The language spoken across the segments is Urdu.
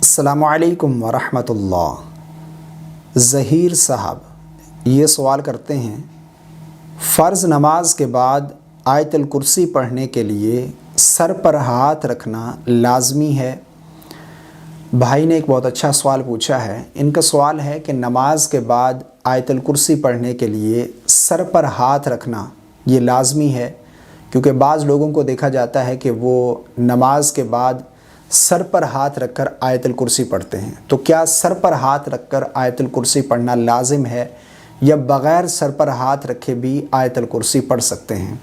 السلام علیکم ورحمۃ اللہ۔ ظہیر صاحب یہ سوال کرتے ہیں، فرض نماز کے بعد آیت الکرسی پڑھنے کے لیے سر پر ہاتھ رکھنا لازمی ہے؟ بھائی نے ایک بہت اچھا سوال پوچھا ہے۔ ان کا سوال ہے کہ نماز کے بعد آیت الکرسی پڑھنے کے لیے سر پر ہاتھ رکھنا یہ لازمی ہے، کیونکہ بعض لوگوں کو دیکھا جاتا ہے کہ وہ نماز کے بعد سر پر ہاتھ رکھ کر آیت الکرسی پڑھتے ہیں۔ تو کیا سر پر ہاتھ رکھ کر آیت الکرسی پڑھنا لازم ہے یا بغیر سر پر ہاتھ رکھے بھی آیت الکرسی پڑھ سکتے ہیں؟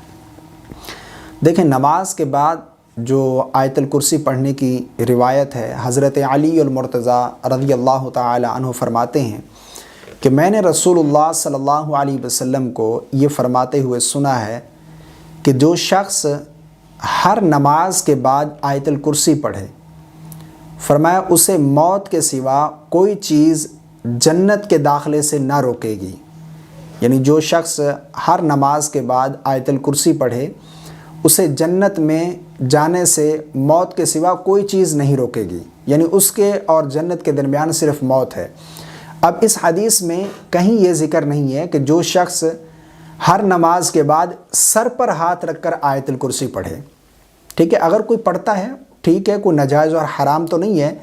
دیکھیں، نماز کے بعد جو آیت الکرسی پڑھنے کی روایت ہے، حضرت علی المرتضیٰ رضی اللہ تعالی عنہ فرماتے ہیں کہ میں نے رسول اللہ صلی اللہ علیہ وسلم کو یہ فرماتے ہوئے سنا ہے کہ جو شخص ہر نماز کے بعد آیت الکرسی پڑھے، فرمایا اسے موت کے سوا کوئی چیز جنت کے داخلے سے نہ روکے گی۔ یعنی جو شخص ہر نماز کے بعد آیت الکرسی پڑھے، اسے جنت میں جانے سے موت کے سوا کوئی چیز نہیں روکے گی، یعنی اس کے اور جنت کے درمیان صرف موت ہے۔ اب اس حدیث میں کہیں یہ ذکر نہیں ہے کہ جو شخص ہر نماز کے بعد سر پر ہاتھ رکھ کر آیت الکرسی پڑھے۔ ٹھیک ہے، اگر کوئی پڑھتا ہے ٹھیک ہے، کوئی ناجائز اور حرام تو نہیں ہے،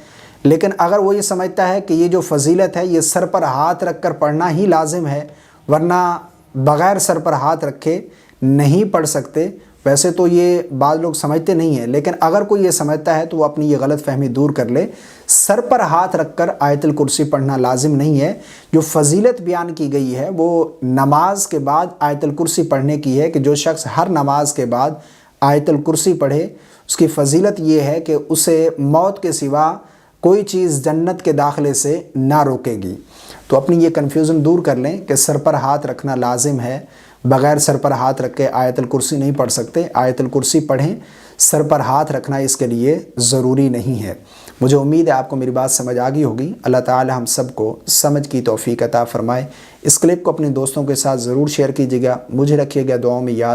لیکن اگر وہ یہ سمجھتا ہے کہ یہ جو فضیلت ہے یہ سر پر ہاتھ رکھ کر پڑھنا ہی لازم ہے، ورنہ بغیر سر پر ہاتھ رکھے نہیں پڑھ سکتے، ویسے تو یہ بعض لوگ سمجھتے نہیں ہیں، لیکن اگر کوئی یہ سمجھتا ہے تو وہ اپنی یہ غلط فہمی دور کر لے۔ سر پر ہاتھ رکھ کر آیت الکرسی پڑھنا لازم نہیں ہے۔ جو فضیلت بیان کی گئی ہے وہ نماز کے بعد آیت الکرسی پڑھنے کی ہے کہ جو شخص ہر نماز کے بعد آیت الکرسی پڑھے، اس کی فضیلت یہ ہے کہ اسے موت کے سوا کوئی چیز جنت کے داخلے سے نہ روکے گی۔ تو اپنی یہ کنفیوژن دور کر لیں کہ سر پر ہاتھ رکھنا لازم ہے، بغیر سر پر ہاتھ رکھ کے آیت الکرسی نہیں پڑھ سکتے۔ آیت الکرسی پڑھیں، سر پر ہاتھ رکھنا اس کے لیے ضروری نہیں ہے۔ مجھے امید ہے آپ کو میری بات سمجھ آ گئی ہوگی۔ اللہ تعالی ہم سب کو سمجھ کی توفیق عطا فرمائے۔ اس کلپ کو اپنے دوستوں کے ساتھ ضرور شیئر کیجیے گا، مجھے رکھیے گا دعاؤں میں یاد۔